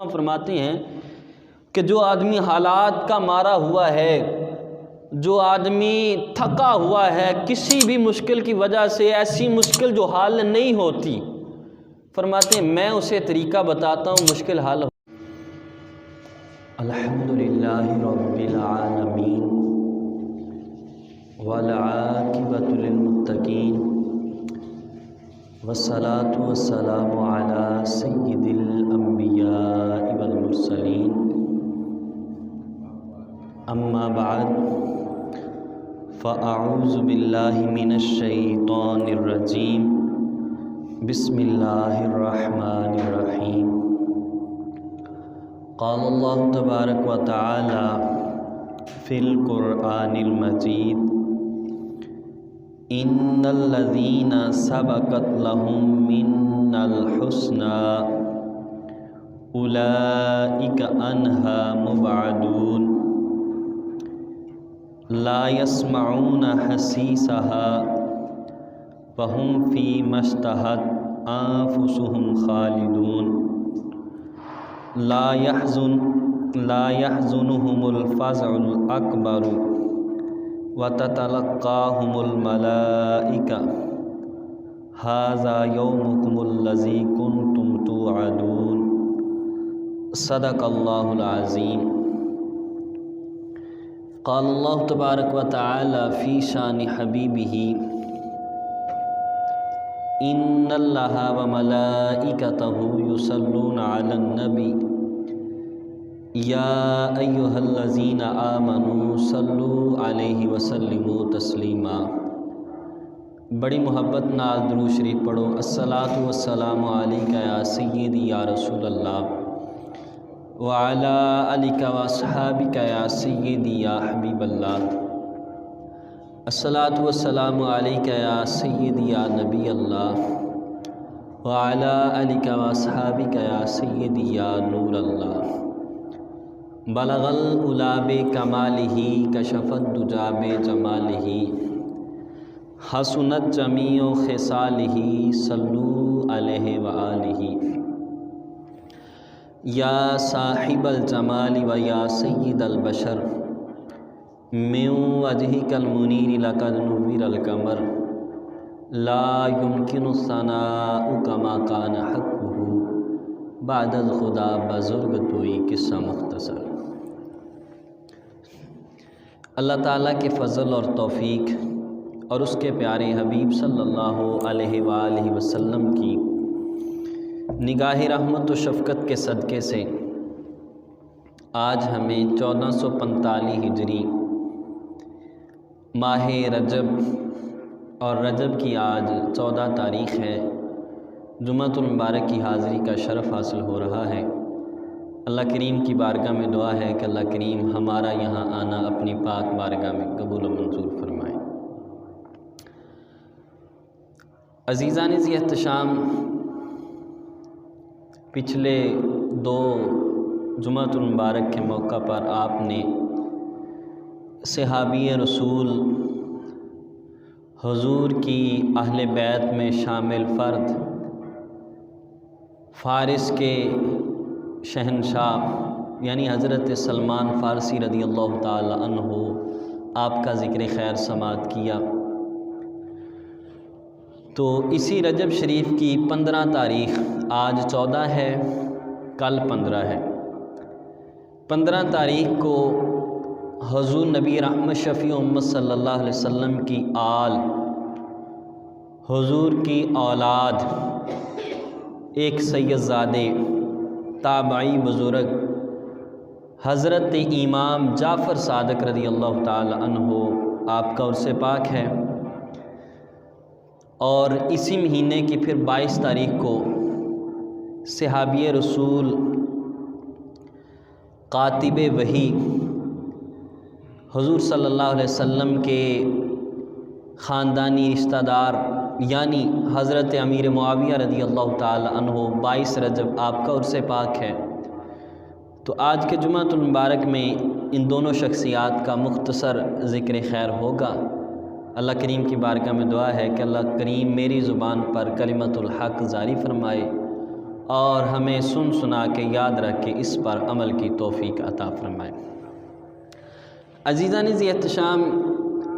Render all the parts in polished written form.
فرماتے ہیں کہ جو آدمی حالات کا مارا ہوا ہے، جو آدمی تھکا ہوا ہے کسی بھی مشکل کی وجہ سے، ایسی مشکل جو حل نہیں ہوتی، فرماتے ہیں میں اسے طریقہ بتاتا ہوں مشکل حل ہو۔ الحمدللہ رب العالمین والعاقبۃ للمتقین والصلاة والسلام علی سید الانبیاء والمرسلین، اما بعد فاعوذ باللہ من الشیطان الرجیم، بسم اللہ الرحمن الرحیم۔ قال اللہ تبارک و تعالی فی القرآن المجید، ان الذین سبقت لهم من الحسنى اولئک عنها مبعدون لا يسمعون حسیسها وهم فیما اشتهت انفسهم خالدون لا يحزنهم الفزع الأكبر وتتلقاهم الملائكة هذا يومكم الذي كنتم توعدون، صدق اللہ العظیم۔ قال اللہ تبارک و تعالی فی شان حبیبہ، ان اللہ وملائکتہ یصلون علی النبی یا ایہا الذین آمنوا صلوا علیہ وسلموا تسلیما۔ بڑی محبت نال درود شریف پڑھو۔ الصلاۃ والسلام علیکہ یا سیدی یا رسول اللہ وعلی آلک واصحابک یا سیدی یا حبیب اللہ۔ الصلاۃ والسلام علیکہ یا سیدی یا نبی اللہ وعلی آلک واصحابک یا سیدی یا نور اللہ۔ بلغ العلا بکمالہ کشف الدجی بجمالہ حسنت جمیع خصالہ صلوا علیہ وآلہ۔ یا صاحب الجمال و یا سید البشر من وجہک المنیر لقد نور القمر لا يمکن الثناء کما کان حقہ بعد الخدا بزرگ توئی قصہ مختصر۔ اللہ تعالیٰ کے فضل اور توفیق اور اس کے پیارے حبیب صلی اللہ علیہ وآلہ وسلم کی نگاہ رحمت و شفقت کے صدقے سے آج ہمیں 1445 ہجری ماہ رجب اور رجب کی آج 14 تاریخ ہے، جمعۃ المبارک کی حاضری کا شرف حاصل ہو رہا ہے۔ اللہ کریم کی بارگاہ میں دعا ہے کہ اللہ کریم ہمارا یہاں آنا اپنی پاک بارگاہ میں قبول و منظور فرمائے۔ عزیزان ذی احتشام، پچھلے 2 جمعۃ المبارک کے موقع پر آپ نے صحابی رسول حضور کی اہل بیت میں شامل فرد فارس کے شہنشاہ یعنی حضرت سلمان فارسی رضی اللہ تعالی عنہ آپ کا ذکر خیر سماعت کیا۔ تو اسی رجب شریف کی 15 تاریخ، آج 14 ہے، کل 15 ہے۔ 15 تاریخ کو حضور نبی رحمت شفیع امت صلی اللہ علیہ وسلم کی آل، حضور کی اولاد، ایک سید زادے تابعی بزرگ حضرت امام جعفر صادق رضی اللہ تعالی عنہ آپ کا عرس پاک ہے، اور اسی مہینے کی پھر 22 تاریخ کو صحابی رسول کاتب وحی حضور صلی اللہ علیہ وسلم کے خاندانی رشتہ دار یعنی حضرت امیر معاویہ رضی اللہ تعالی عنہ 22 رجب آپ کا عرس پاک ہے۔ تو آج کے جمعۃ المبارک میں ان دونوں شخصیات کا مختصر ذکر خیر ہوگا۔ اللہ کریم کی بارگاہ میں دعا ہے کہ اللہ کریم میری زبان پر کلمت الحق جاری فرمائے اور ہمیں سن سنا کے یاد رکھ کے اس پر عمل کی توفیق عطا فرمائے۔ عزیزان ذی احتشام،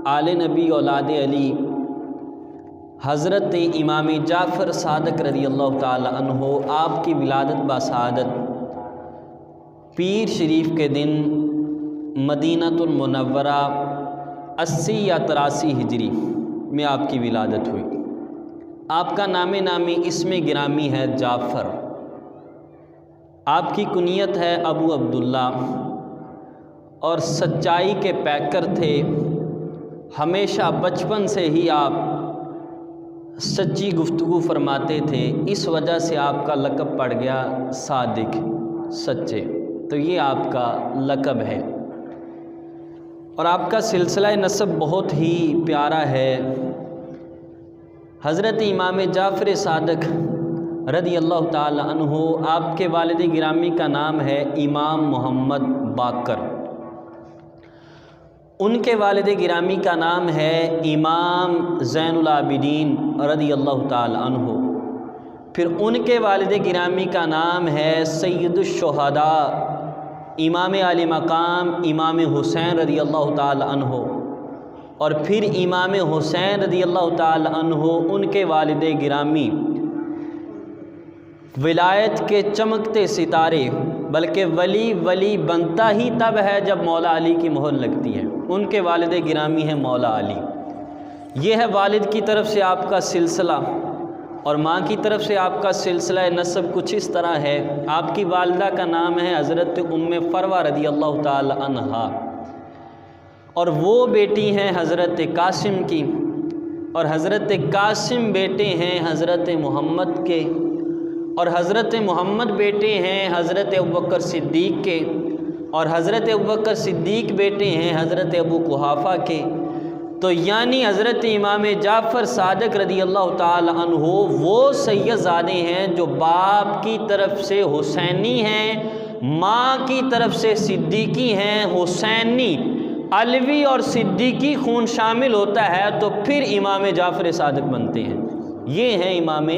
آل نبی اولاد علی حضرت امام جعفر صادق رضی اللہ تعالی عنہ آپ کی ولادت بسعادت پیر شریف کے دن مدینۃ المنورہ 80 یا 83 ہجری میں آپ کی ولادت ہوئی۔ آپ کا نام نامی اسم گرامی ہے جعفر، آپ کی کنیت ہے ابو عبداللہ، اور سچائی کے پیکر تھے۔ ہمیشہ بچپن سے ہی آپ سچی گفتگو فرماتے تھے، اس وجہ سے آپ کا لقب پڑ گیا صادق، سچے، تو یہ آپ کا لقب ہے۔ اور آپ کا سلسلہ نسب بہت ہی پیارا ہے۔ حضرت امام جعفر صادق رضی اللہ تعالی عنہ، آپ کے والد گرامی کا نام ہے امام محمد باقر، ان کے والد گرامی کا نام ہے امام زین العابدین رضی اللہ تعالی عنہ، پھر ان کے والد گرامی کا نام ہے سید الشہداء امام علی مقام امام حسین رضی اللہ تعالی عنہ، اور پھر امام حسین رضی اللہ تعالی عنہ ان کے والد گرامی ولایت کے چمکتے ستارے، بلکہ ولی بنتا ہی تب ہے جب مولا علی کی مہر لگتی ہے، ان کے والد گرامی ہیں مولا علی۔ یہ ہے والد کی طرف سے آپ کا سلسلہ، اور ماں کی طرف سے آپ کا سلسلہ نسب کچھ اس طرح ہے۔ آپ کی والدہ کا نام ہے حضرت ام فروہ رضی اللہ تعالی عنہا، اور وہ بیٹی ہیں حضرت قاسم کی، اور حضرت قاسم بیٹے ہیں حضرت محمد کے، اور حضرت محمد بیٹے ہیں حضرت ابوبکر صدیق کے، اور حضرت ابوبکر صدیق بیٹے ہیں حضرت ابو قحافہ کے۔ تو یعنی حضرت امام جعفر صادق رضی اللہ تعالی عنہ وہ سید زادے ہیں جو باپ کی طرف سے حسینی ہیں، ماں کی طرف سے صدیقی ہیں۔ حسینی، علوی اور صدیقی خون شامل ہوتا ہے تو پھر امام جعفر صادق بنتے ہیں۔ یہ ہیں امام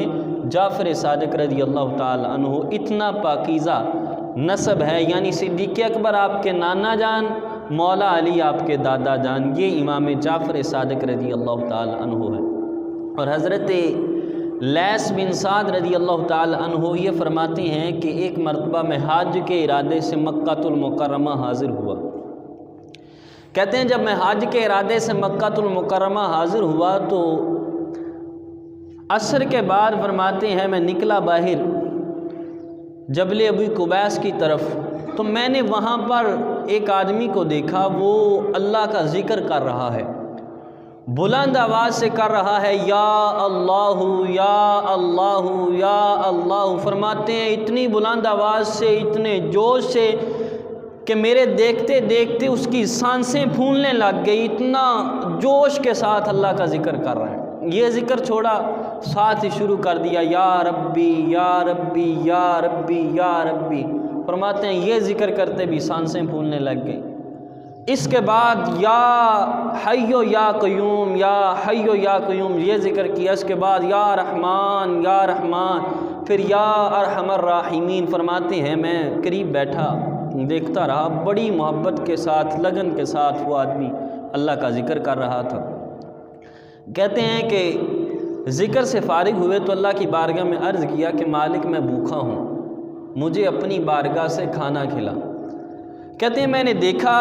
جعفر صادق رضی اللہ تعالی عنہ، اتنا پاکیزہ نسب ہے، یعنی صدیق اکبر آپ کے نانا جان، مولا علی آپ کے دادا جان، یہ امام جعفر صادق رضی اللہ تعالی عنہ ہے۔ اور حضرت لیث بن سعد رضی اللہ تعالی عنہ یہ فرماتے ہیں کہ ایک مرتبہ میں حج کے ارادے سے مکہ المکرمہ حاضر ہوا۔ کہتے ہیں جب میں حج کے ارادے سے مکہ المکرمہ حاضر ہوا تو عصر کے بعد فرماتے ہیں میں نکلا باہر جبل ابی قبیس کی طرف، تو میں نے وہاں پر ایک آدمی کو دیکھا، وہ اللہ کا ذکر کر رہا ہے، بلند آواز سے کر رہا ہے، یا اللہ یا اللہ یا اللہ۔ فرماتے ہیں اتنی بلند آواز سے، اتنے جوش سے کہ میرے دیکھتے دیکھتے اس کی سانسیں پھولنے لگ گئی، اتنا جوش کے ساتھ اللہ کا ذکر کر رہا ہے۔ یہ ذکر چھوڑا، ساتھ ہی شروع کر دیا، یا ربی یا ربی یا ربی یا ربی۔ فرماتے ہیں یہ ذکر کرتے بھی سانسیں پھولنے لگ گئی۔ اس کے بعد یا حیو یا قیوم یا حیو یا قیوم یہ ذکر کیا، اس کے بعد یا رحمان یا رحمان، پھر یا ارحم الراحمین۔ فرماتے ہیں میں قریب بیٹھا دیکھتا رہا، بڑی محبت کے ساتھ، لگن کے ساتھ وہ آدمی اللہ کا ذکر کر رہا تھا۔ کہتے ہیں کہ ذکر سے فارغ ہوئے تو اللہ کی بارگاہ میں عرض کیا کہ مالک میں بھوکا ہوں، مجھے اپنی بارگاہ سے کھانا کھلا۔ کہتے ہیں میں نے دیکھا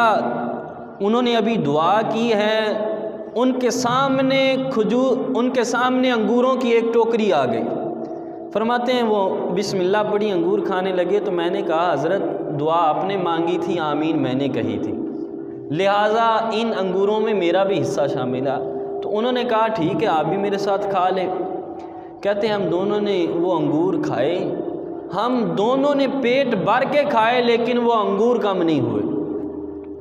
انہوں نے ابھی دعا کی ہے، ان کے سامنے انگوروں کی ایک ٹوکری آ گئی۔ فرماتے ہیں وہ بسم اللہ پڑھی، انگور کھانے لگے، تو میں نے کہا حضرت دعا آپ نے مانگی تھی، آمین میں نے کہی تھی، لہٰذا ان انگوروں میں میرا بھی حصہ شامل ہے۔ تو انہوں نے کہا ٹھیک ہے آپ بھی میرے ساتھ کھا لیں۔ کہتے ہیں ہم دونوں نے وہ انگور کھائے، ہم دونوں نے پیٹ بھر کے کھائے، لیکن وہ انگور کم نہیں ہوئے۔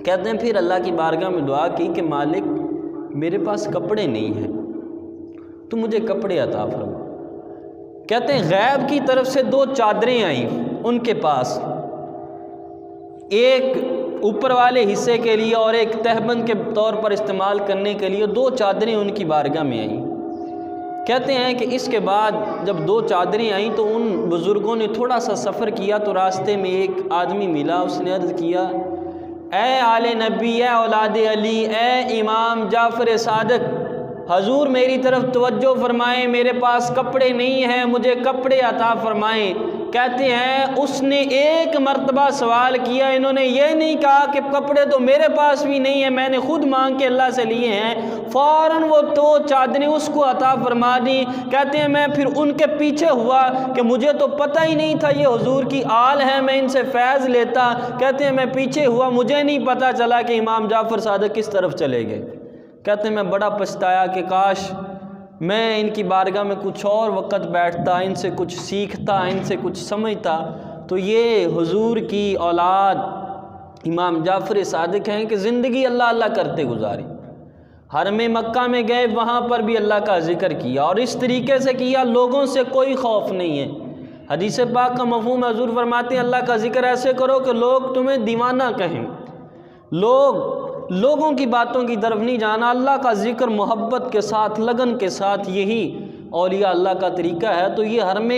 کہتے ہیں پھر اللہ کی بارگاہ میں دعا کی کہ مالک میرے پاس کپڑے نہیں ہیں، تو مجھے کپڑے عطا فرما۔ کہتے ہیں غیب کی طرف سے 2 چادریں آئیں ان کے پاس، ایک اوپر والے حصے کے لیے اور ایک تہبند کے طور پر استعمال کرنے کے لیے 2 چادریں ان کی بارگاہ میں آئیں۔ کہتے ہیں کہ اس کے بعد جب 2 چادریں آئیں تو ان بزرگوں نے تھوڑا سا سفر کیا تو راستے میں ایک آدمی ملا، اس نے عرض کیا اے آل نبی، اے اولاد علی، اے امام جعفر صادق، حضور میری طرف توجہ فرمائیں، میرے پاس کپڑے نہیں ہیں، مجھے کپڑے عطا فرمائیں۔ کہتے ہیں اس نے ایک مرتبہ سوال کیا، انہوں نے یہ نہیں کہا کہ کپڑے تو میرے پاس بھی نہیں ہیں، میں نے خود مانگ کے اللہ سے لیے ہیں، فوراً وہ 2 چادریں اس کو عطا فرما دی۔ کہتے ہیں میں پھر ان کے پیچھے ہوا کہ مجھے تو پتہ ہی نہیں تھا یہ حضور کی آل ہے، میں ان سے فیض لیتا۔ کہتے ہیں میں پیچھے ہوا، مجھے نہیں پتہ چلا کہ امام جعفر صادق کس طرف چلے گئے۔ کہتے ہیں میں بڑا پچھتایا کہ کاش میں ان کی بارگاہ میں کچھ اور وقت بیٹھتا، ان سے کچھ سیکھتا، ان سے کچھ سمجھتا۔ تو یہ حضور کی اولاد امام جعفر صادق ہیں کہ زندگی اللہ اللہ کرتے گزاری۔ حرم مکہ میں گئے، وہاں پر بھی اللہ کا ذکر کیا اور اس طریقے سے کیا لوگوں سے کوئی خوف نہیں ہے۔ حدیث پاک کا مفہوم حضور فرماتے ہیں اللہ کا ذکر ایسے کرو کہ لوگ تمہیں دیوانہ کہیں، لوگوں کی باتوں کی طرف نہیں جانا، اللہ کا ذکر محبت کے ساتھ، لگن کے ساتھ، یہی اولیاء اللہ کا طریقہ ہے۔ تو یہ حرم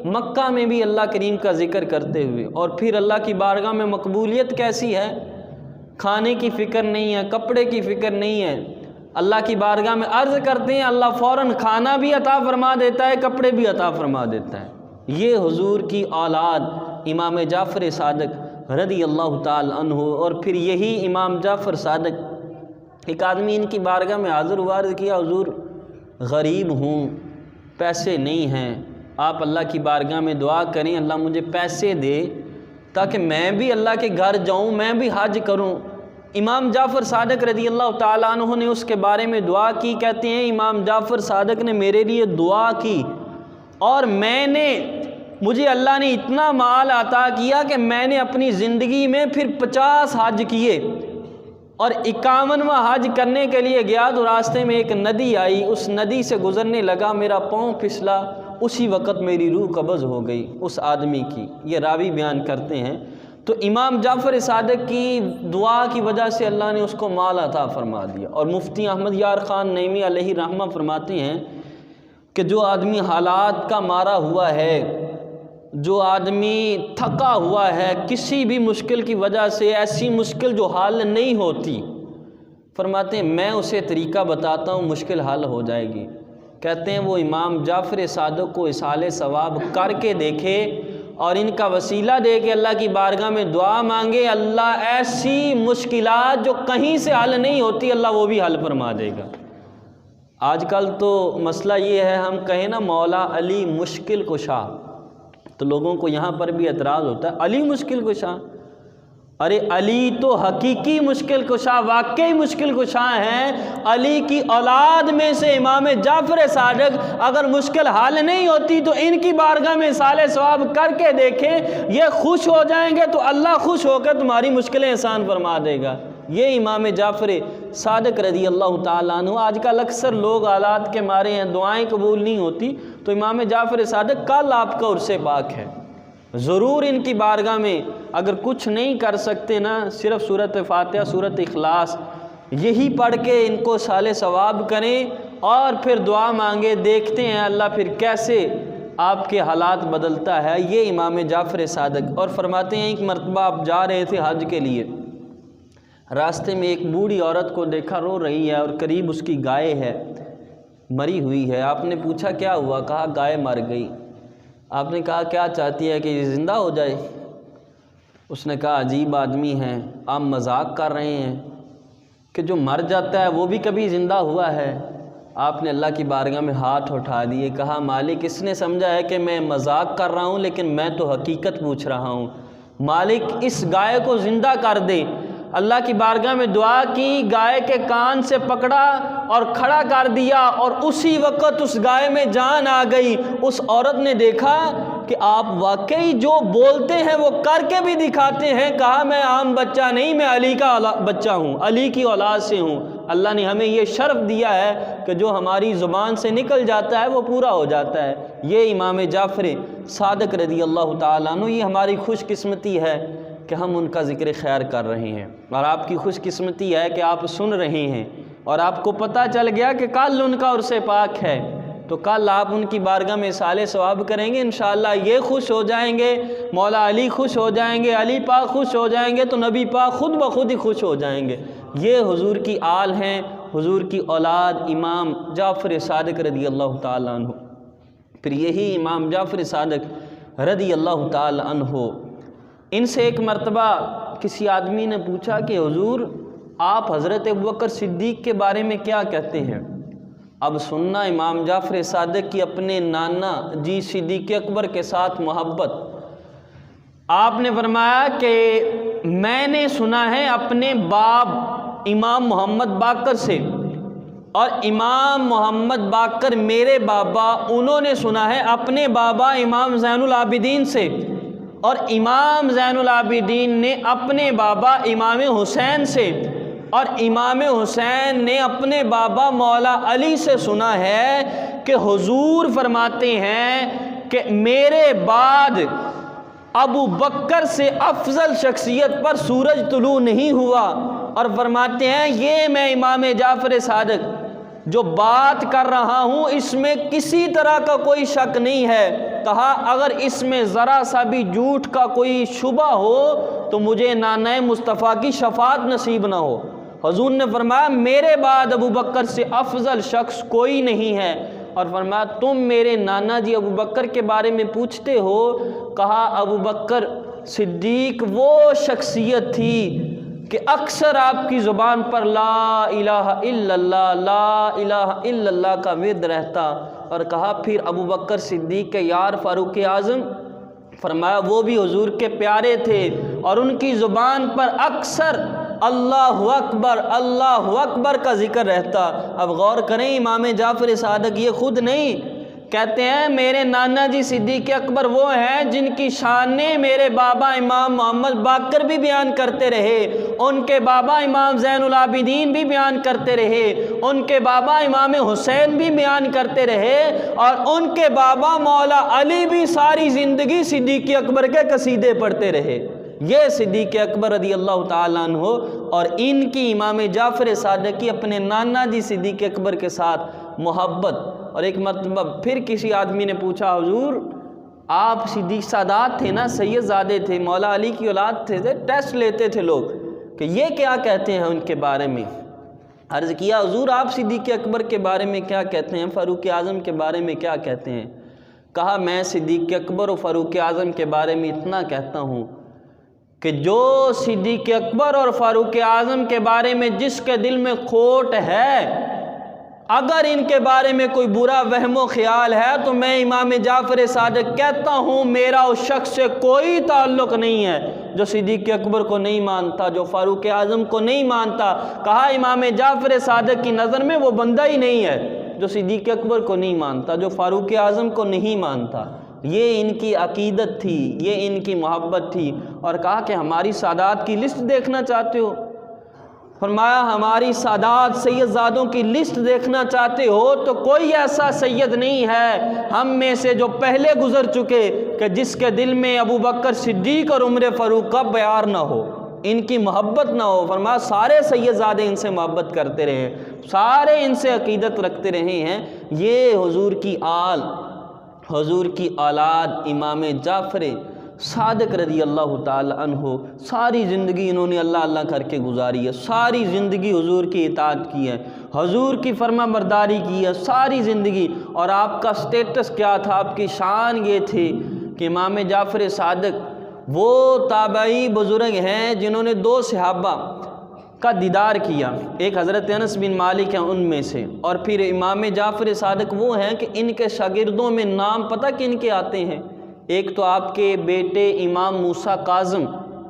مکہ میں بھی اللہ کریم کا ذکر کرتے ہوئے اور پھر اللہ کی بارگاہ میں مقبولیت کیسی ہے، کھانے کی فکر نہیں ہے، کپڑے کی فکر نہیں ہے، اللہ کی بارگاہ میں عرض کرتے ہیں اللہ فوراً کھانا بھی عطا فرما دیتا ہے، کپڑے بھی عطا فرما دیتا ہے۔ یہ حضور کی اولاد امام جعفر صادق رضی اللہ تعالی عنہ۔ اور پھر یہی امام جعفر صادق، ایک آدمی ان کی بارگاہ میں حاضر ہوا، عرض کیا حضور غریب ہوں، پیسے نہیں ہیں، آپ اللہ کی بارگاہ میں دعا کریں اللہ مجھے پیسے دے تاکہ میں بھی اللہ کے گھر جاؤں، میں بھی حج کروں۔ امام جعفر صادق رضی اللہ تعالیٰ عنہ نے اس کے بارے میں دعا کی۔ کہتے ہیں امام جعفر صادق نے میرے لیے دعا کی اور مجھے اللہ نے اتنا مال عطا کیا کہ میں نے اپنی زندگی میں پھر 50 حج کیے، اور 51واں حج کرنے کے لیے گیا تو راستے میں ایک ندی آئی، اس ندی سے گزرنے لگا، میرا پاؤں پھسلا، اسی وقت میری روح قبض ہو گئی اس آدمی کی۔ یہ راوی بیان کرتے ہیں۔ تو امام جعفر صادق کی دعا کی وجہ سے اللہ نے اس کو مال عطا فرما دیا۔ اور مفتی احمد یار خان نعیمی علیہ رحمہ فرماتے ہیں کہ جو آدمی حالات کا مارا ہوا ہے، جو آدمی تھکا ہوا ہے کسی بھی مشکل کی وجہ سے، ایسی مشکل جو حل نہیں ہوتی، فرماتے ہیں میں اسے طریقہ بتاتا ہوں، مشکل حل ہو جائے گی۔ کہتے ہیں وہ امام جعفر صادق کو اصال ثواب کر کے دیکھے اور ان کا وسیلہ دے کے اللہ کی بارگاہ میں دعا مانگے، اللہ ایسی مشکلات جو کہیں سے حل نہیں ہوتی اللہ وہ بھی حل فرما دے گا۔ آج کل تو مسئلہ یہ ہے، ہم کہیں نا مولا علی مشکل کشا، تو لوگوں کو یہاں پر بھی اعتراض ہوتا ہے علی مشکل کشا، ارے علی تو حقیقی مشکل کشا، واقعی مشکل کشا ہیں۔ علی کی اولاد میں سے امام جعفر صادق اگر مشکل حل نہیں ہوتی تو ان کی بارگاہ میں اصال ثواب کر کے دیکھیں، یہ خوش ہو جائیں گے تو اللہ خوش ہو کر تمہاری مشکلیں آسان فرما دے گا۔ یہ امام جعفر صادق رضی اللہ تعالیٰ عنہ۔ آج کل اکثر لوگ حالات کے مارے ہیں، دعائیں قبول نہیں ہوتی، تو امام جعفر صادق کل آپ کا عرص پاک ہے، ضرور ان کی بارگاہ میں اگر کچھ نہیں کر سکتے نا، صرف سورۃ فاتحہ، سورۃ اخلاص یہی پڑھ کے ان کو اصال ثواب کریں اور پھر دعا مانگے، دیکھتے ہیں اللہ پھر کیسے آپ کے حالات بدلتا ہے۔ یہ امام جعفر صادق۔ اور فرماتے ہیں ایک مرتبہ آپ جا رہے تھے حج کے لیے، راستے میں ایک بوڑھی عورت کو دیکھا رو رہی ہے اور قریب اس کی گائے ہے، مری ہوئی ہے۔ آپ نے پوچھا کیا ہوا؟ کہا گائے مر گئی۔ آپ نے کہا کیا چاہتی ہے کہ یہ زندہ ہو جائے؟ اس نے کہا عجیب آدمی ہیں، آپ مذاق کر رہے ہیں کہ جو مر جاتا ہے وہ بھی کبھی زندہ ہوا ہے؟ آپ نے اللہ کی بارگاہ میں ہاتھ اٹھا دیے، کہا مالک اس نے سمجھا ہے کہ میں مذاق کر رہا ہوں لیکن میں تو حقیقت پوچھ رہا ہوں، مالک اس گائے کو زندہ کر دے۔ اللہ کی بارگاہ میں دعا کی، گائے کے کان سے پکڑا اور کھڑا کر دیا اور اسی وقت اس گائے میں جان آ گئی۔ اس عورت نے دیکھا کہ آپ واقعی جو بولتے ہیں وہ کر کے بھی دکھاتے ہیں۔ کہا میں عام بچہ نہیں، میں علی کا بچہ ہوں، علی کی اولاد سے ہوں۔ اللہ نے ہمیں یہ شرف دیا ہے کہ جو ہماری زبان سے نکل جاتا ہے وہ پورا ہو جاتا ہے۔ یہ امام جعفر صادق رضی اللہ تعالیٰ عنہ، یہ ہماری خوش قسمتی ہے کہ ہم ان کا ذکر خیر کر رہے ہیں، اور آپ کی خوش قسمتی ہے کہ آپ سن رہے ہیں اور آپ کو پتہ چل گیا کہ کل ان کا عرص پاک ہے۔ تو کل آپ ان کی بارگاہ میں اصالِ ثواب کریں گے، انشاءاللہ یہ خوش ہو جائیں گے، مولا علی خوش ہو جائیں گے، علی پاک خوش ہو جائیں گے، تو نبی پاک خود بخود ہی خوش ہو جائیں گے۔ یہ حضور کی آل ہیں، حضور کی اولاد امام جعفر صادق رضی اللہ تعالیٰ عنہ۔ پھر یہی امام جعفر صادق رضی اللہ تعالیٰ عنہ، ان سے ایک مرتبہ کسی آدمی نے پوچھا کہ حضور آپ حضرت ابوبکر صدیق کے بارے میں کیا کہتے ہیں؟ اب سننا امام جعفر صادق کی اپنے نانا جی صدیق اکبر کے ساتھ محبت۔ آپ نے فرمایا کہ میں نے سنا ہے اپنے باپ امام محمد باقر سے، اور امام محمد باقر میرے بابا، انہوں نے سنا ہے اپنے بابا امام زین العابدین سے، اور امام زین العابدین نے اپنے بابا امام حسین سے، اور امام حسین نے اپنے بابا مولا علی سے سنا ہے کہ حضور فرماتے ہیں کہ میرے بعد ابو بکر سے افضل شخصیت پر سورج طلوع نہیں ہوا، اور فرماتے ہیں یہ میں امام جعفر صادق جو بات کر رہا ہوں اس میں کسی طرح کا کوئی شک نہیں ہے۔ کہا اگر اس میں ذرا سا بھی جھوٹ کا کوئی شبہ ہو تو مجھے نانائے مصطفیٰ کی شفاعت نصیب نہ ہو۔ حضور نے فرمایا میرے بعد ابو بکر سے افضل شخص کوئی نہیں ہے، اور فرمایا تم میرے نانا جی ابو بکر کے بارے میں پوچھتے ہو؟ کہا ابو بکر صدیق وہ شخصیت تھی کہ اکثر آپ کی زبان پر لا الہ الا اللہ لا الہ الا اللہ کا ورد رہتا، اور کہا پھر ابو بکر صدیق کے یار فاروق اعظم، فرمایا وہ بھی حضور کے پیارے تھے، اور ان کی زبان پر اکثر اللہ اکبر کا ذکر رہتا۔ اب غور کریں امام جعفر صادق یہ خود نہیں کہتے ہیں، میرے نانا جی صدیق اکبر وہ ہیں جن کی شانیں میرے بابا امام محمد باقر بھی بیان کرتے رہے، ان کے بابا امام زین العابدین بھی بیان کرتے رہے، ان کے بابا امام حسین بھی بیان کرتے رہے، اور ان کے بابا مولا علی بھی ساری زندگی صدیق اکبر کے قصیدے پڑھتے رہے۔ یہ صدیق اکبر رضی اللہ تعالیٰ عنہ اور ان کی امام جعفر صادق کی اپنے نانا جی صدیق اکبر کے ساتھ محبت۔ اور ایک مرتبہ پھر کسی آدمی نے پوچھا حضور آپ صدیق سادات تھے نا، سید زادے تھے، مولا علی کی اولاد تھے، ٹیسٹ لیتے تھے لوگ کہ یہ کیا کہتے ہیں ان کے بارے میں؟ عرض کیا حضور آپ صدیق اکبر کے بارے میں کیا کہتے ہیں، فاروق اعظم کے بارے میں کیا کہتے ہیں؟ کہا میں صدیق اکبر اور فاروق اعظم کے بارے میں اتنا کہتا ہوں کہ جو صدیق اکبر اور فاروق اعظم کے بارے میں جس کے دل میں کھوٹ ہے، اگر ان کے بارے میں کوئی برا وہم و خیال ہے تو میں امام جعفر صادق کہتا ہوں میرا اس شخص سے کوئی تعلق نہیں ہے جو صدیق اکبر کو نہیں مانتا، جو فاروق اعظم کو نہیں مانتا۔ کہا امام جعفر صادق کی نظر میں وہ بندہ ہی نہیں ہے جو صدیق اکبر کو نہیں مانتا، جو فاروق اعظم کو نہیں مانتا۔ یہ ان کی عقیدت تھی، یہ ان کی محبت تھی۔ اور کہا کہ ہماری سادات کی لسٹ دیکھنا چاہتے ہو؟ فرمایا ہماری سادات سید زادوں کی لسٹ دیکھنا چاہتے ہو تو کوئی ایسا سید نہیں ہے ہم میں سے جو پہلے گزر چکے کہ جس کے دل میں ابو بکر صدیق اور عمر فاروق کا پیار نہ ہو، ان کی محبت نہ ہو۔ فرمایا سارے سید زادے ان سے محبت کرتے رہے، سارے ان سے عقیدت رکھتے رہے ہیں۔ یہ حضور کی آل، حضور کی اولاد امام جعفر صادق رضی اللہ تعالی عنہ، ساری زندگی انہوں نے اللہ اللہ کر کے گزاری ہے، ساری زندگی حضور کی اطاعت کی ہے، حضور کی فرما برداری کی ہے ساری زندگی۔ اور آپ کا سٹیٹس کیا تھا، آپ کی شان یہ تھی کہ امام جعفر صادق وہ تابعی بزرگ ہیں جنہوں نے 2 صحابہ کا دیدار کیا، ایک حضرت انس بن مالک ہیں ان میں سے، اور پھر امام جعفر صادق وہ ہیں کہ ان کے شاگردوں میں نام پتہ کن کے آتے ہیں؟ ایک تو آپ کے بیٹے امام موسیٰ کاظم،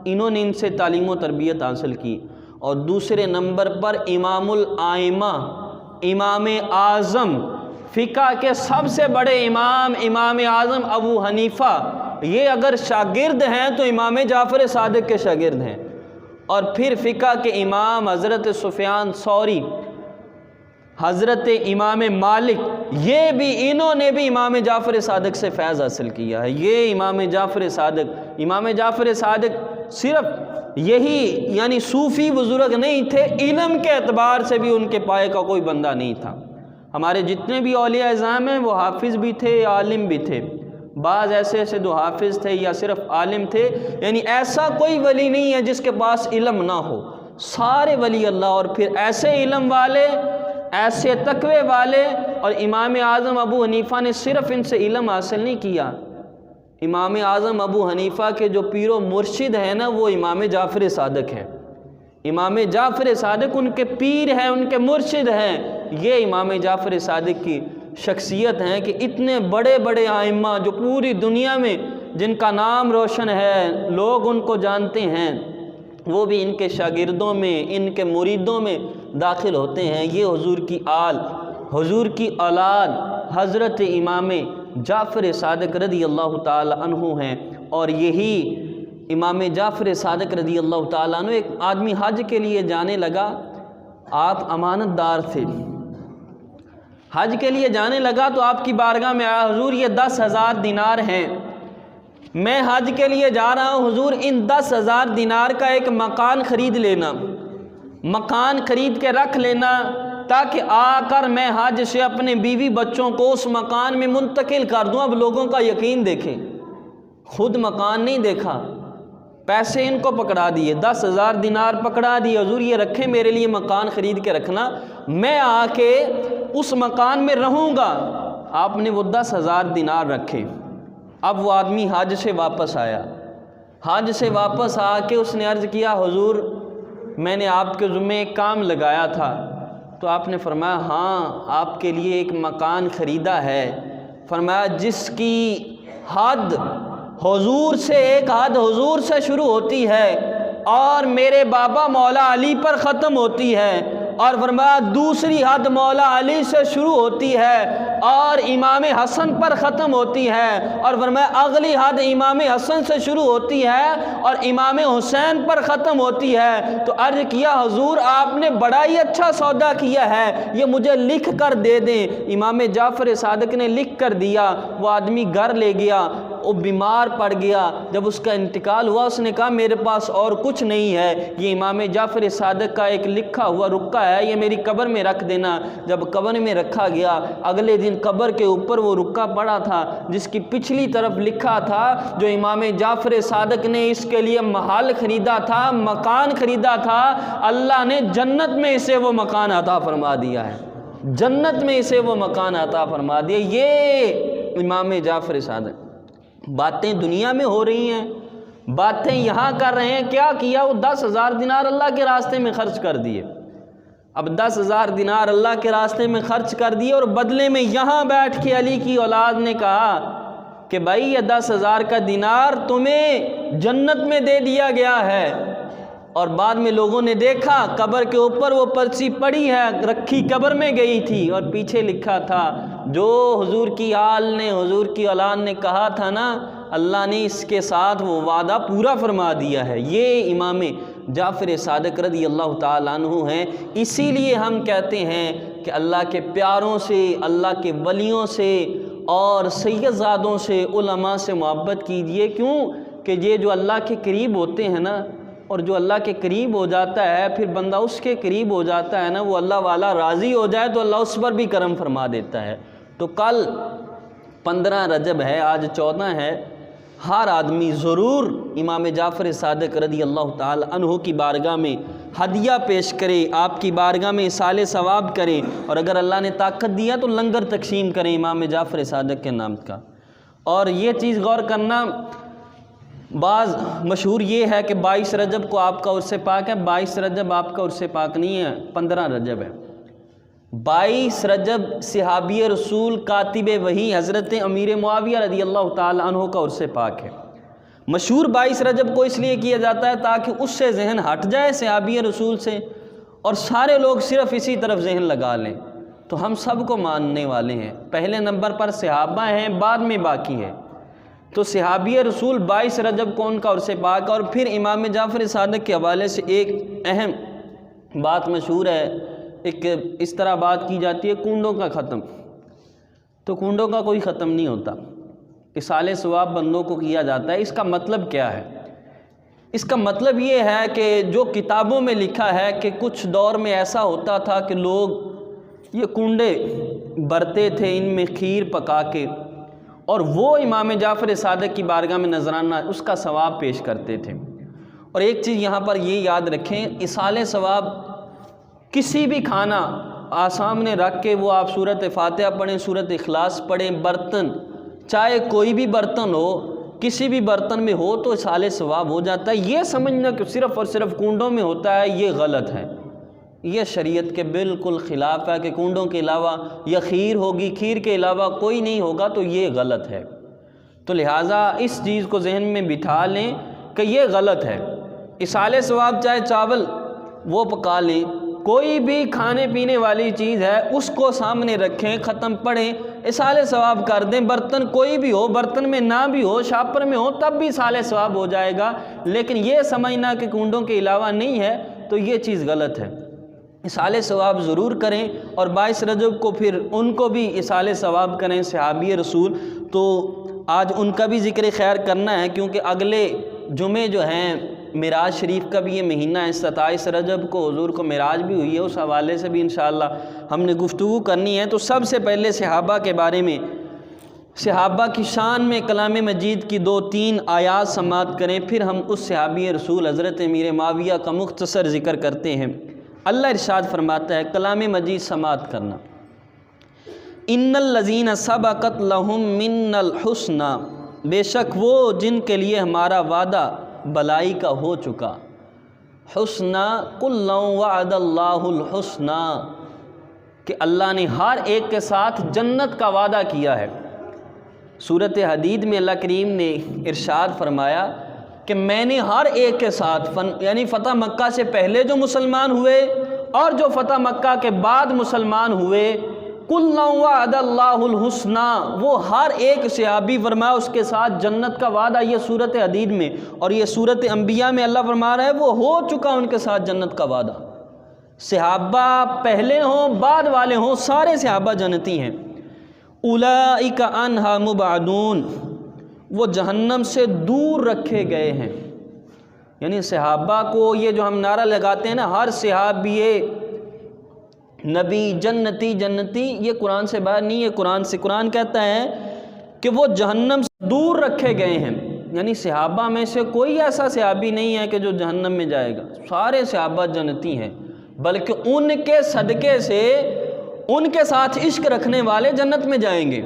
انہوں نے ان سے تعلیم و تربیت حاصل کی، اور دوسرے نمبر پر امام الائمہ، امام اعظم، فقہ کے سب سے بڑے امام، امام اعظم ابو حنیفہ، یہ اگر شاگرد ہیں تو امام جعفر صادق کے شاگرد ہیں۔ اور پھر فقہ کے امام حضرت سفیان ثوری، حضرت امام مالک، یہ بھی انہوں نے بھی امام جعفر صادق سے فیض حاصل کیا ہے۔ یہ امام جعفر صادق صرف یہی یعنی صوفی بزرگ نہیں تھے، علم کے اعتبار سے بھی ان کے پائے کا کوئی بندہ نہیں تھا۔ ہمارے جتنے بھی اولیاء اعظام ہیں وہ حافظ بھی تھے، عالم بھی تھے، بعض ایسے دو حافظ تھے یا صرف عالم تھے، یعنی ایسا کوئی ولی نہیں ہے جس کے پاس علم نہ ہو، سارے ولی اللہ، اور پھر ایسے علم والے، ایسے تقوی والے۔ اور امام اعظم ابو حنیفہ نے صرف ان سے علم حاصل نہیں کیا، امام اعظم ابو حنیفہ کے جو پیر و مرشد ہیں نا وہ امام جعفر صادق ہیں، امام جعفر صادق ان کے پیر ہیں، ان کے مرشد ہیں۔ یہ امام جعفر صادق کی شخصیت ہیں کہ اتنے بڑے بڑے ائمہ جو پوری دنیا میں جن کا نام روشن ہے، لوگ ان کو جانتے ہیں، وہ بھی ان کے شاگردوں میں، ان کے مریدوں میں داخل ہوتے ہیں۔ یہ حضور کی آل، حضور کی اولاد حضرت امام جعفر صادق رضی اللہ تعالی عنہ ہیں۔ اور یہی امام جعفر صادق رضی اللہ تعالیٰ عنہ، ایک آدمی حج کے لیے جانے لگا، آپ امانت دار تھے، حج کے لیے جانے لگا تو آپ کی بارگاہ میں آیا، حضور یہ 10,000 دینار ہیں، میں حج کے لیے جا رہا ہوں، حضور ان 10,000 دینار کا ایک مکان خرید لینا، مکان خرید کے رکھ لینا، تاکہ آ کر میں حج سے اپنے بیوی بچوں کو اس مکان میں منتقل کر دوں۔ اب لوگوں کا یقین دیکھیں، خود مکان نہیں دیکھا، پیسے ان کو پکڑا دیے، 10,000 دینار پکڑا دیے، حضور یہ رکھیں میرے لیے مکان خرید کے رکھنا، میں آ کے اس مکان میں رہوں گا۔ آپ نے وہ 10,000 دینار رکھے۔ اب وہ آدمی حج سے واپس آیا، حج سے واپس آ کے اس نے عرض کیا، حضور میں نے آپ کے ذمہ ایک کام لگایا تھا، تو آپ نے فرمایا ہاں آپ کے لیے ایک مکان خریدا ہے۔ فرمایا جس کی حد حضور سے، ایک حد حضور سے شروع ہوتی ہے اور میرے بابا مولا علی پر ختم ہوتی ہے، اور فرمایا دوسری حد مولا علی سے شروع ہوتی ہے اور امام حسن پر ختم ہوتی ہے، اور فرمایا اگلی حد امام حسن سے شروع ہوتی ہے اور امام حسین پر ختم ہوتی ہے۔ تو عرض کیا حضور آپ نے بڑا ہی اچھا سودا کیا ہے، یہ مجھے لکھ کر دے دیں۔ امام جعفر صادق نے لکھ کر دیا، وہ آدمی گھر لے گیا، وہ بیمار پڑ گیا، جب اس کا انتقال ہوا اس نے کہا میرے پاس اور کچھ نہیں ہے، یہ امام جعفر صادق کا ایک لکھا ہوا رکا ہے، یہ میری قبر میں رکھ دینا۔ جب قبر میں رکھا گیا، اگلے دن قبر کے اوپر وہ رکا پڑا تھا جس کی پچھلی طرف لکھا تھا جو امام جعفر صادق نے اس کے لیے محل خریدا تھا، مکان خریدا تھا، اللہ نے جنت میں اسے وہ مکان عطا فرما دیا ہے، جنت میں اسے وہ مکان عطا فرما دیا۔ یہ امام جعفر صادق، باتیں دنیا میں ہو رہی ہیں، باتیں یہاں کر رہے ہیں، کیا کیا؟ وہ 10,000 دینار اللہ کے راستے میں خرچ کر دیے۔ اب 10,000 دینار اللہ کے راستے میں خرچ کر دیے، اور بدلے میں یہاں بیٹھ کے علی کی اولاد نے کہا کہ بھائی یہ 10,000 کا دینار تمہیں جنت میں دے دیا گیا ہے۔ اور بعد میں لوگوں نے دیکھا قبر کے اوپر وہ پرچی پڑی ہے، رکھی قبر میں گئی تھی، اور پیچھے لکھا تھا جو حضور کی آل نے، حضور کی اولاد نے کہا تھا نا، اللہ نے اس کے ساتھ وہ وعدہ پورا فرما دیا ہے۔ یہ امام جعفر صادق رضی اللہ تعالیٰ عنہ ہیں۔ اسی لیے ہم کہتے ہیں کہ اللہ کے پیاروں سے، اللہ کے ولیوں سے اور سیدزادوں سے، علماء سے محبت کیجئے۔ کیوں کہ یہ جو اللہ کے قریب ہوتے ہیں نا، اور جو اللہ کے قریب ہو جاتا ہے پھر بندہ اس کے قریب ہو جاتا ہے نا، وہ اللہ والا راضی ہو جائے تو اللہ اس پر بھی کرم فرما دیتا ہے۔ تو کل 15 رجب ہے، آج 14 ہے، ہر آدمی ضرور امام جعفر صادق رضی اللہ تعالی عنہ کی بارگاہ میں ہدیہ پیش کرے، آپ کی بارگاہ میں اصال ثواب کرے، اور اگر اللہ نے طاقت دیا تو لنگر تقسیم کریں امام جعفر صادق کے نام کا۔ اور یہ چیز غور کرنا، بعض مشہور یہ ہے کہ 22 رجب کو آپ کا عرس پاک ہے، 22 رجب آپ کا عرس پاک نہیں ہے، 15 رجب ہے۔ 22 رجب صحابی رسول کاتب وحی حضرت امیر معاویہ رضی اللہ تعالی عنہ کا عرس پاک ہے۔ مشہور 22 رجب کو اس لیے کیا جاتا ہے تاکہ اس سے ذہن ہٹ جائے صحابی رسول سے، اور سارے لوگ صرف اسی طرف ذہن لگا لیں۔ تو ہم سب کو ماننے والے ہیں، پہلے نمبر پر صحابہ ہیں، بعد میں باقی ہے۔ تو صحابی رسول 22 رجب کو ان کا عرس پاک، اور پھر امام جعفر صادق کے حوالے سے ایک اہم بات مشہور ہے، ایک اس طرح بات کی جاتی ہے کنڈوں کا ختم۔ تو کنڈوں کا کوئی ختم نہیں ہوتا، اصال ثواب بندوں کو کیا جاتا ہے۔ اس کا مطلب کیا ہے؟ اس کا مطلب یہ ہے کہ جو کتابوں میں لکھا ہے کہ کچھ دور میں ایسا ہوتا تھا کہ لوگ یہ کنڈے برتے تھے ان میں کھیر پکا کے، اور وہ امام جعفر صادق کی بارگاہ میں نذرانہ اس کا ثواب پیش کرتے تھے۔ اور ایک چیز یہاں پر یہ یاد رکھیں، اصالِ ثواب کسی بھی کھانا سامنے رکھ کے وہ آپ سورۃ فاتحہ پڑھیں، سورۃ اخلاص پڑھیں، برتن چاہے کوئی بھی برتن ہو، کسی بھی برتن میں ہو تو اصالِ ثواب ہو جاتا ہے۔ یہ سمجھنا کہ صرف اور صرف کنڈوں میں ہوتا ہے، یہ غلط ہے، یہ شریعت کے بالکل خلاف ہے کہ کنڈوں کے علاوہ یا کھیر ہوگی، کھیر کے علاوہ کوئی نہیں ہوگا، تو یہ غلط ہے۔ تو لہٰذا اس چیز کو ذہن میں بٹھا لیں کہ یہ غلط ہے۔ اصالِ ثواب چاہے چاول وہ پکا لیں، کوئی بھی کھانے پینے والی چیز ہے اس کو سامنے رکھیں، ختم پڑھیں، اصالِ ثواب کر دیں۔ برتن کوئی بھی ہو، برتن میں نہ بھی ہو، شاپر میں ہو، تب بھی اصالِ ثواب ہو جائے گا، لیکن یہ سمجھنا کہ کنڈوں کے علاوہ نہیں ہے تو یہ چیز غلط ہے۔ اصالِ ثواب ضرور کریں، اور 22 رجب کو پھر ان کو بھی اصالِ ثواب کریں، صحابی رسول۔ تو آج ان کا بھی ذکر خیر کرنا ہے، کیونکہ اگلے جمعے جو ہیں معراج شریف کا بھی یہ مہینہ ہے، 27 رجب کو حضور کو معراج بھی ہوئی ہے، اس حوالے سے بھی انشاءاللہ ہم نے گفتگو کرنی ہے۔ تو سب سے پہلے صحابہ کے بارے میں، صحابہ کی شان میں کلام مجید کی 2-3 آیات سماعت کریں، پھر ہم اس صحابی رسول حضرت امیر معاویہ کا مختصر ذکر کرتے ہیں۔ اللہ ارشاد فرماتا ہے، کلام مجید سماعت کرنا، ان الذین سبقت لہم من الحسنی، بے شک وہ جن کے لیے ہمارا وعدہ بلائی کا ہو چکا، حسنی کل وعد اللہ الحسنی، کہ اللہ نے ہر ایک کے ساتھ جنت کا وعدہ کیا ہے۔ سورۃ حدید میں اللہ کریم نے ارشاد فرمایا کہ میں نے ہر ایک کے ساتھ یعنی فتح مکہ سے پہلے جو مسلمان ہوئے اور جو فتح مکہ کے بعد مسلمان ہوئے، کل وعد اللہ الحسنی، وہ ہر ایک صحابی فرمایا اس کے ساتھ جنت کا وعدہ، یہ سورۃ حدید میں، اور یہ سورۃ انبیاء میں اللہ فرما رہا ہے وہ ہو چکا ان کے ساتھ جنت کا وعدہ۔ صحابہ پہلے ہوں بعد والے ہوں، سارے صحابہ جنتی ہیں۔ اولئک عنہا مبعدون، وہ جہنم سے دور رکھے گئے ہیں۔ یعنی صحابہ کو یہ جو ہم نعرہ لگاتے ہیں نا، ہر صحابی نبی جنتی جنتی، یہ قرآن سے باہر نہیں ہے، قرآن سے۔ قرآن کہتا ہے کہ وہ جہنم سے دور رکھے گئے ہیں، یعنی صحابہ میں سے کوئی ایسا صحابی نہیں ہے کہ جو جہنم میں جائے گا، سارے صحابہ جنتی ہیں، بلکہ ان کے صدقے سے ان کے ساتھ عشق رکھنے والے جنت میں جائیں گے۔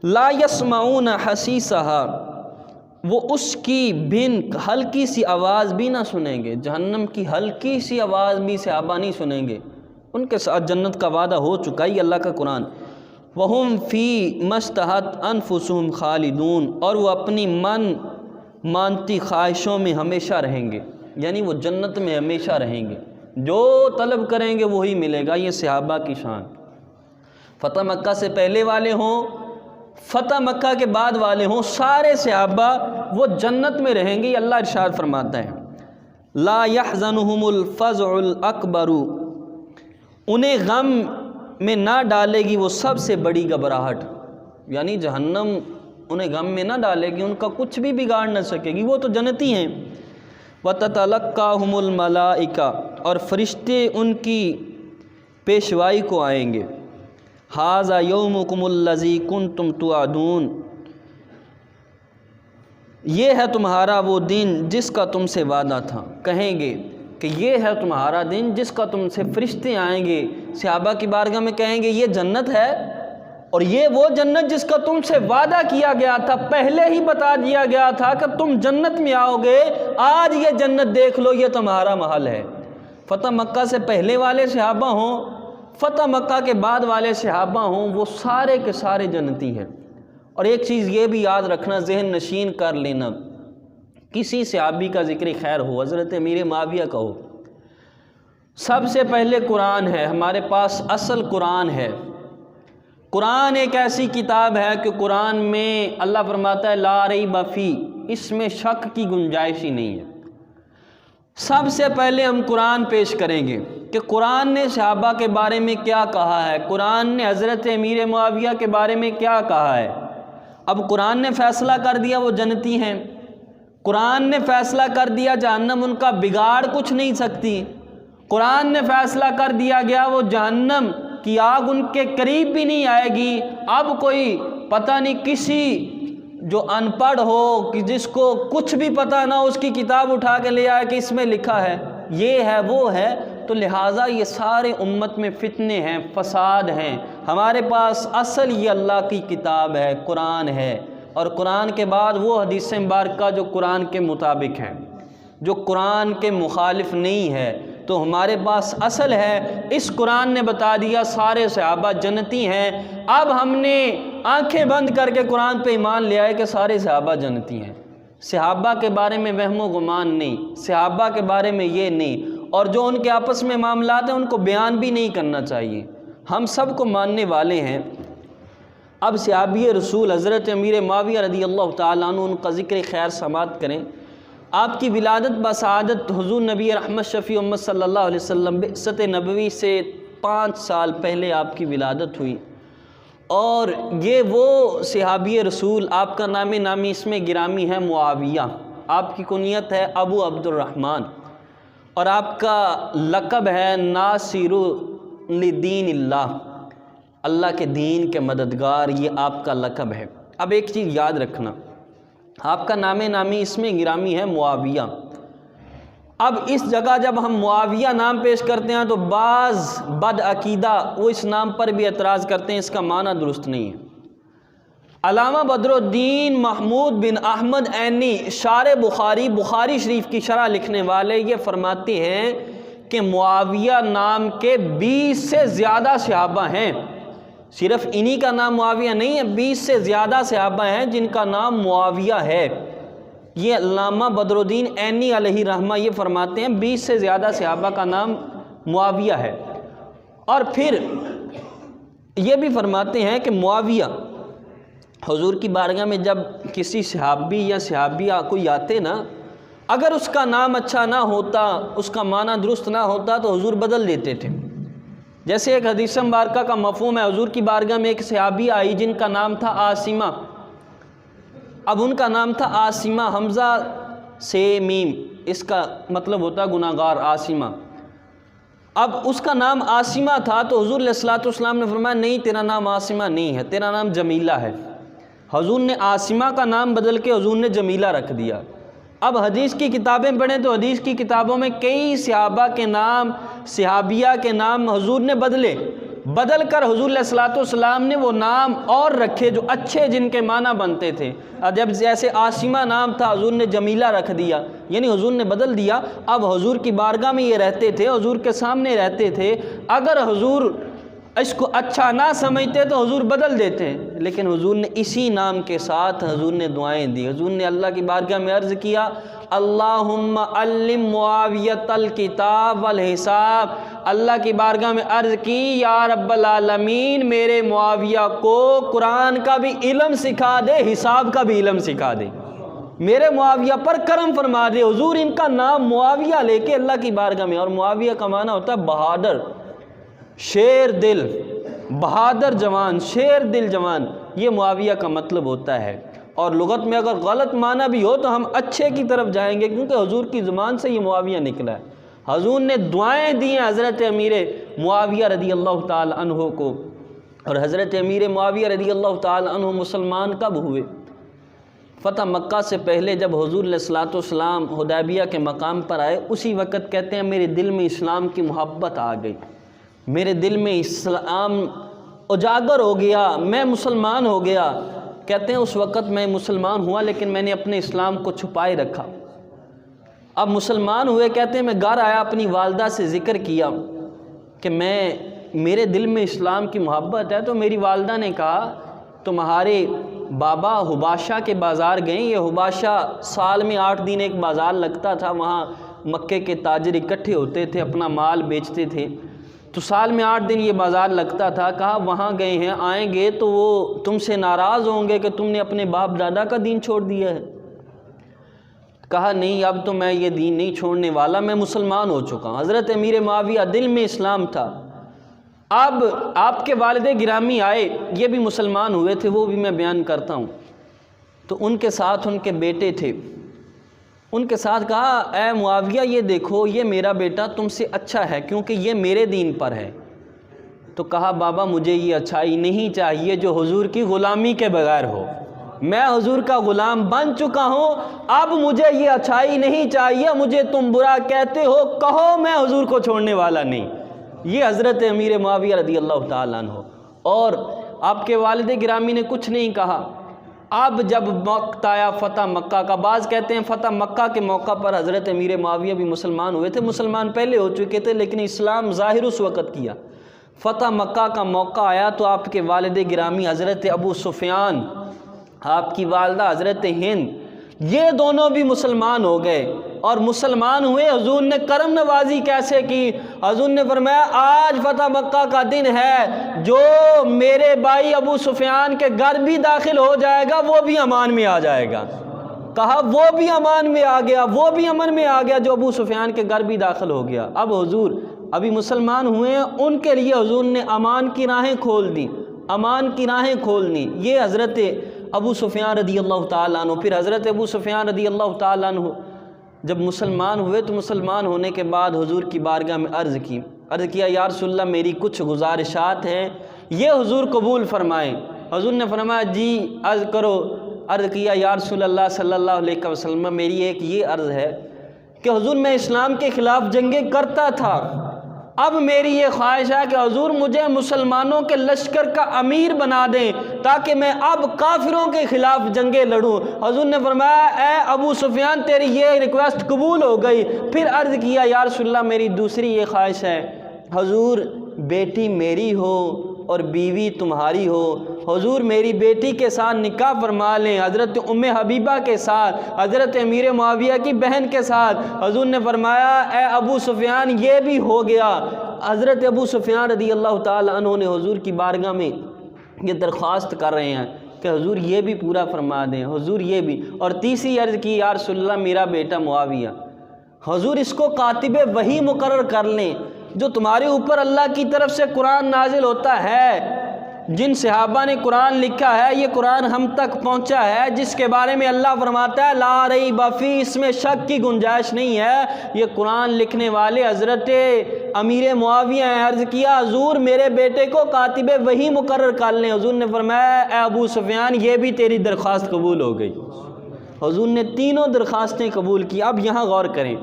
لا یسمعون حسیسہا، وہ اس کی بن ہلکی سی آواز بھی نہ سنیں گے، جہنم کی ہلکی سی آواز بھی صحابہ نہیں سنیں گے، ان کے ساتھ جنت کا وعدہ ہو چکا ہے، اللہ کا قرآن۔ وَهُمْ فِي مَشْتَهَتْ أَنفُسُهُمْ خَالِدُونَ، اور وہ اپنی من مانتی خواہشوں میں ہمیشہ رہیں گے، یعنی وہ جنت میں ہمیشہ رہیں گے، جو طلب کریں گے وہی ملے گا۔ یہ صحابہ کی شان، فتح مکہ سے پہلے والے ہوں، فتح مکہ کے بعد والے ہوں، سارے صحابہ وہ جنت میں رہیں گے۔ اللہ ارشاد فرماتا ہے، لا يحزنهم الفزع الاکبر، انہیں غم میں نہ ڈالے گی وہ سب سے بڑی گھبراہٹ، یعنی جہنم انہیں غم میں نہ ڈالے گی، ان کا کچھ بھی بگاڑ نہ سکے گی، وہ تو جنتی ہیں۔ وَتَتَلَقَّاهُمُ الْمَلَائِكَةُ، اور فرشتے ان کی پیشوائی کو آئیں گے۔ هَذَا يَوْمُكُمُ الَّذِي كُنْتُمْ تُوعَدُونَ، یہ ہے تمہارا وہ دن جس کا تم سے وعدہ تھا۔ کہیں گے کہ یہ ہے تمہارا دن جس کا تم سے، فرشتے آئیں گے صحابہ کی بارگاہ میں، کہیں گے یہ جنت ہے، اور یہ وہ جنت جس کا تم سے وعدہ کیا گیا تھا، پہلے ہی بتا دیا گیا تھا کہ تم جنت میں آؤ گے، آج یہ جنت دیکھ لو، یہ تمہارا محل ہے۔ فتح مکہ سے پہلے والے صحابہ ہوں، فتح مکہ کے بعد والے صحابہ ہوں، وہ سارے کے سارے جنتی ہیں۔ اور ایک چیز یہ بھی یاد رکھنا، ذہن نشین کر لینا، کسی صحابی کا ذکر خیر ہو، حضرت امیر معاویہ کا ہو، سب سے پہلے قرآن ہے، ہمارے پاس اصل قرآن ہے۔ قرآن ایک ایسی کتاب ہے کہ قرآن میں اللہ فرماتا ہے لا ریب فی، اس میں شک کی گنجائش ہی نہیں ہے۔ سب سے پہلے ہم قرآن پیش کریں گے کہ قرآن نے صحابہ کے بارے میں کیا کہا ہے، قرآن نے حضرت امیر معاویہ کے بارے میں کیا کہا ہے۔ اب قرآن نے فیصلہ کر دیا وہ جنتی ہیں، قرآن نے فیصلہ کر دیا جہنم ان کا بگاڑ کچھ نہیں سکتی، قرآن نے فیصلہ کر دیا گیا وہ جہنم کی آگ ان کے قریب بھی نہیں آئے گی۔ اب کوئی پتہ نہیں کسی جو ان پڑھ ہو کہ جس کو کچھ بھی پتہ نہ ہو اس کی کتاب اٹھا کے لے آئے کہ اس میں لکھا ہے یہ ہے وہ ہے، تو لہٰذا یہ سارے امت میں فتنے ہیں، فساد ہیں۔ ہمارے پاس اصل یہ اللہ کی کتاب ہے، قرآن ہے، اور قرآن کے بعد وہ حدیث مبارکہ جو قرآن کے مطابق ہیں، جو قرآن کے مخالف نہیں ہے۔ تو ہمارے پاس اصل ہے، اس قرآن نے بتا دیا سارے صحابہ جنتی ہیں۔ اب ہم نے آنکھیں بند کر کے قرآن پہ ایمان لے آئے کہ سارے صحابہ جنتی ہیں۔ صحابہ کے بارے میں وہم و گمان نہیں، صحابہ کے بارے میں یہ نہیں، اور جو ان کے آپس میں معاملات ہیں ان کو بیان بھی نہیں کرنا چاہیے، ہم سب کو ماننے والے ہیں۔ اب صحابی رسول حضرت امیر معاویہ رضی اللہ تعالیٰ عنہ، ان کا ذکر خیر سماعت کریں۔ آپ کی ولادت بسعادت حضور نبی رحمت شفیع امت صلی اللہ علیہ وسلم بعثت نبوی سے 5 سال پہلے آپ کی ولادت ہوئی، اور یہ وہ صحابی رسول، آپ کا نام نامی اس میں گرامی ہے معاویہ، آپ کی کنیت ہے ابو عبد الرحمن، اور آپ کا لقب ہے ناصر لدین اللہ، اللہ کے دین کے مددگار، یہ آپ کا لقب ہے۔ اب ایک چیز یاد رکھنا، آپ کا نام نامی اس میں گرامی ہے معاویہ۔ اب اس جگہ جب ہم معاویہ نام پیش کرتے ہیں تو بعض بد عقیدہ وہ اس نام پر بھی اعتراض کرتے ہیں، اس کا معنی درست نہیں ہے۔ علامہ بدر الدین محمود بن احمد عینی شارح بخاری، بخاری شریف کی شرح لکھنے والے، یہ فرماتے ہیں کہ معاویہ نام کے 20 سے زیادہ صحابہ ہیں، صرف انہی کا نام معاویہ نہیں ہے، 20 سے زیادہ صحابہ ہیں جن کا نام معاویہ ہے۔ یہ علامہ بدر الدین عینی علیہ رحمہ یہ فرماتے ہیں 20 سے زیادہ صحابہ کا نام معاویہ ہے۔ اور پھر یہ بھی فرماتے ہیں کہ معاویہ حضور کی بارگاہ میں جب کسی صحابی یا صحابیہ کوئی آتے نا، اگر اس کا نام اچھا نہ ہوتا، اس کا معنی درست نہ ہوتا تو حضور بدل دیتے تھے۔ جیسے ایک حدیث مبارکہ کا مفہوم ہے، حضور کی بارگاہ میں ایک صحابی آئی جن کا نام تھا عاصمہ، اب ان کا نام تھا عاصمہ، حمزہ سے میم، اس کا مطلب ہوتا گناہگار، عاصمہ۔ اب اس کا نام عاصمہ تھا تو حضور علیہ الصلوۃ والسلام نے فرمایا نہیں، تیرا نام عاصمہ نہیں ہے، تیرا نام جمیلہ ہے۔ حضور نے عاصمہ کا نام بدل کے حضور نے جمیلہ رکھ دیا۔ اب حدیث کی کتابیں پڑھیں تو حدیث کی کتابوں میں کئی صحابہ کے نام، صحابیہ کے نام حضور نے بدل کر حضور علیہ الصلوۃ والسلام نے وہ نام اور رکھے جو اچھے، جن کے معنی بنتے تھے۔ جب جیسے عاصمہ نام تھا حضور نے جمیلہ رکھ دیا، یعنی حضور نے بدل دیا۔ اب حضور کی بارگاہ میں یہ رہتے تھے، حضور کے سامنے رہتے تھے، اگر حضور اس کو اچھا نہ سمجھتے تو حضور بدل دیتے، لیکن حضور نے اسی نام کے ساتھ حضور نے دعائیں دی۔ حضور نے اللہ کی بارگاہ میں عرض کیا اللہم علم معاویۃ الکتاب والحساب، اللہ کی بارگاہ میں عرض کی یا رب العالمین میرے معاویہ کو قرآن کا بھی علم سکھا دے، حساب کا بھی علم سکھا دے، میرے معاویہ پر کرم فرما دے۔ حضور ان کا نام معاویہ لے کے اللہ کی بارگاہ میں، اور معاویہ کا معنی ہوتا ہے بہادر، شیر دل، بہادر جوان، شیر دل جوان، یہ معاویہ کا مطلب ہوتا ہے۔ اور لغت میں اگر غلط معنی بھی ہو تو ہم اچھے کی طرف جائیں گے، کیونکہ حضور کی زبان سے یہ معاویہ نکلا ہے۔ حضور نے دعائیں دی ہیں حضرت امیر معاویہ رضی اللہ تعالی عنہ کو، اور حضرت امیر معاویہ رضی اللہ تعالی عنہ مسلمان کب ہوئے؟ فتح مکہ سے پہلے جب حضور علیہ الصلوۃ والسلام حدیبیہ کے مقام پر آئے، اسی وقت کہتے ہیں میرے دل میں اسلام کی محبت آ گئی، میرے دل میں اسلام اجاگر ہو گیا، میں مسلمان ہو گیا۔ کہتے ہیں اس وقت میں مسلمان ہوا لیکن میں نے اپنے اسلام کو چھپائے رکھا۔ اب مسلمان ہوئے، کہتے ہیں میں گھر آیا، اپنی والدہ سے ذکر کیا کہ میرے دل میں اسلام کی محبت ہے، تو میری والدہ نے کہا تمہارے بابا حباشہ کے بازار گئے، یہ حباشہ سال میں 8 دن ایک بازار لگتا تھا، وہاں مکے کے تاجر اکٹھے ہوتے تھے، اپنا مال بیچتے تھے، تو سال میں 8 دن یہ بازار لگتا تھا۔ کہا وہاں گئے ہیں، آئیں گے تو وہ تم سے ناراض ہوں گے کہ تم نے اپنے باپ دادا کا دین چھوڑ دیا ہے۔ کہا نہیں، اب تو میں یہ دین نہیں چھوڑنے والا، میں مسلمان ہو چکا ہوں۔ حضرت امیر معاویہ دل میں اسلام تھا۔ اب آپ کے والد گرامی آئے، یہ بھی مسلمان ہوئے تھے، وہ بھی میں بیان کرتا ہوں۔ تو ان کے ساتھ ان کے بیٹے تھے، ان کے ساتھ کہا اے معاویہ یہ دیکھو، یہ میرا بیٹا تم سے اچھا ہے کیونکہ یہ میرے دین پر ہے، تو کہا بابا مجھے یہ اچھائی نہیں چاہیے جو حضور کی غلامی کے بغیر ہو، میں حضور کا غلام بن چکا ہوں، اب مجھے یہ اچھائی نہیں چاہیے، مجھے تم برا کہتے ہو کہو، میں حضور کو چھوڑنے والا نہیں۔ یہ حضرت امیر معاویہ رضی اللہ تعالیٰ عنہ، اور آپ کے والد گرامی نے کچھ نہیں کہا۔ اب جب وقت آیا فتح مکہ کا، بعض کہتے ہیں فتح مکہ کے موقع پر حضرت امیر معاویہ بھی مسلمان ہوئے تھے، مسلمان پہلے ہو چکے تھے لیکن اسلام ظاہر اس وقت کیا۔ فتح مکہ کا موقع آیا تو آپ کے والد گرامی حضرت ابو سفیان، آپ کی والدہ حضرت ہند، یہ دونوں بھی مسلمان ہو گئے، اور مسلمان ہوئے۔ حضور نے کرم نوازی کیسے کی؟ حضور نے فرمایا آج فتح مکہ کا دن ہے، جو میرے بھائی ابو سفیان کے گھر بھی داخل ہو جائے گا وہ بھی امان میں آ جائے گا۔ کہا وہ بھی امان میں آ گیا، وہ بھی امن میں آ گیا جو ابو سفیان کے گھر بھی داخل ہو گیا۔ اب حضور ابھی مسلمان ہوئے ہیں، ان کے لیے حضور نے امان کی راہیں کھول دی، امان کی راہیں کھول دی۔ یہ حضرت ابو سفیان رضی اللہ تعالیٰ عنہ، پھر حضرت ابو سفیان رضی اللہ تعالیٰ عنہ جب مسلمان ہوئے تو مسلمان ہونے کے بعد حضور کی بارگاہ میں عرض کیا یا رسول اللہ میری کچھ گزارشات ہیں، یہ حضور قبول فرمائیں۔ حضور نے فرمایا جی عرض کرو۔ عرض کیا یا رسول اللہ صلی اللہ علیہ وسلم میری ایک یہ عرض ہے کہ حضور میں اسلام کے خلاف جنگیں کرتا تھا، اب میری یہ خواہش ہے کہ حضور مجھے مسلمانوں کے لشکر کا امیر بنا دیں تاکہ میں اب کافروں کے خلاف جنگیں لڑوں۔ حضور نے فرمایا اے ابو سفیان تیری یہ ریکویسٹ قبول ہو گئی۔ پھر عرض کیا یا رسول اللہ میری دوسری یہ خواہش ہے، حضور بیٹی میری ہو اور بیوی تمہاری ہو، حضور میری بیٹی کے ساتھ نکاح فرما لیں، حضرت ام حبیبہ کے ساتھ، حضرت امیر معاویہ کی بہن کے ساتھ۔ حضور نے فرمایا اے ابو سفیان یہ بھی ہو گیا۔ حضرت ابو سفیان رضی اللہ تعالی عنہ نے حضور کی بارگاہ میں یہ درخواست کر رہے ہیں کہ حضور یہ بھی پورا فرما دیں، حضور یہ بھی۔ اور تیسری عرض کی یا رسول اللہ میرا بیٹا معاویہ، حضور اس کو کاتب وحی مقرر کر لیں، جو تمہارے اوپر اللہ کی طرف سے قرآن نازل ہوتا ہے، جن صحابہ نے قرآن لکھا ہے یہ قرآن ہم تک پہنچا ہے، جس کے بارے میں اللہ فرماتا ہے لا ریب فیہ، اس میں شک کی گنجائش نہیں ہے، یہ قرآن لکھنے والے حضرت امیر معاویہ ہیں۔ عرض کیا حضور میرے بیٹے کو کاتب وحی مقرر کر لیں۔ حضور نے فرمایا اے ابو سفیان یہ بھی تیری درخواست قبول ہو گئی۔ حضور نے تینوں درخواستیں قبول کی۔ اب یہاں غور کریں،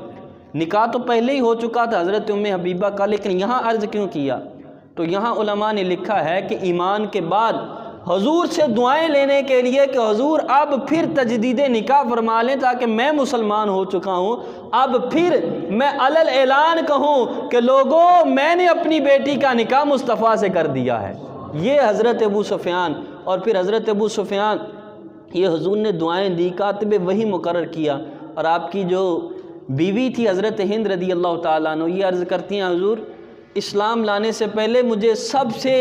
نکاح تو پہلے ہی ہو چکا تھا حضرت ام حبیبہ کا، لیکن یہاں عرض کیوں کیا؟ تو یہاں علماء نے لکھا ہے کہ ایمان کے بعد حضور سے دعائیں لینے کے لیے کہ حضور اب پھر تجدید نکاح فرما لیں تاکہ میں مسلمان ہو چکا ہوں، اب پھر میں علل اعلان کہوں کہ لوگوں میں نے اپنی بیٹی کا نکاح مصطفیٰ سے کر دیا ہے۔ یہ حضرت ابو سفیان، اور پھر حضرت ابو سفیان یہ حضور نے دعائیں دی، کاتب وحی مقرر کیا۔ اور آپ کی جو بیوی تھی حضرت ہند رضی اللہ تعالیٰ عنہ، یہ عرض کرتی ہیں حضور اسلام لانے سے پہلے مجھے سب سے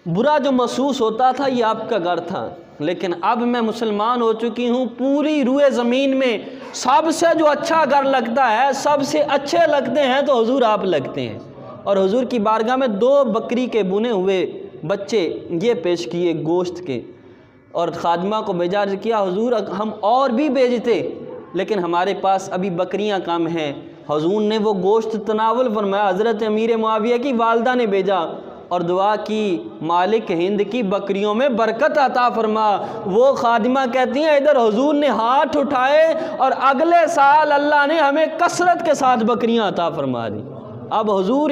برا جو محسوس ہوتا تھا یہ آپ کا گھر تھا، لیکن اب میں مسلمان ہو چکی ہوں، پوری روئے زمین میں سب سے جو اچھا گھر لگتا ہے، سب سے اچھے لگتے ہیں تو حضور آپ لگتے ہیں۔ اور حضور کی بارگاہ میں 2 بکری کے بنے ہوئے بچے یہ پیش کیے گوشت کے، اور خادمہ کو بھیجا کیا حضور ہم اور بھی بھیجتے لیکن ہمارے پاس ابھی بکریاں کم ہیں۔ حضور نے وہ گوشت تناول فرمایا، حضرت امیر معاویہ کی والدہ نے بھیجا اور دعا کی مالک ہند کی بکریوں میں برکت عطا فرما۔ وہ خادمہ کہتی ہیں ادھر حضور نے ہاتھ اٹھائے اور اگلے سال اللہ نے ہمیں کثرت کے ساتھ بکریاں عطا فرما دی۔ اب حضور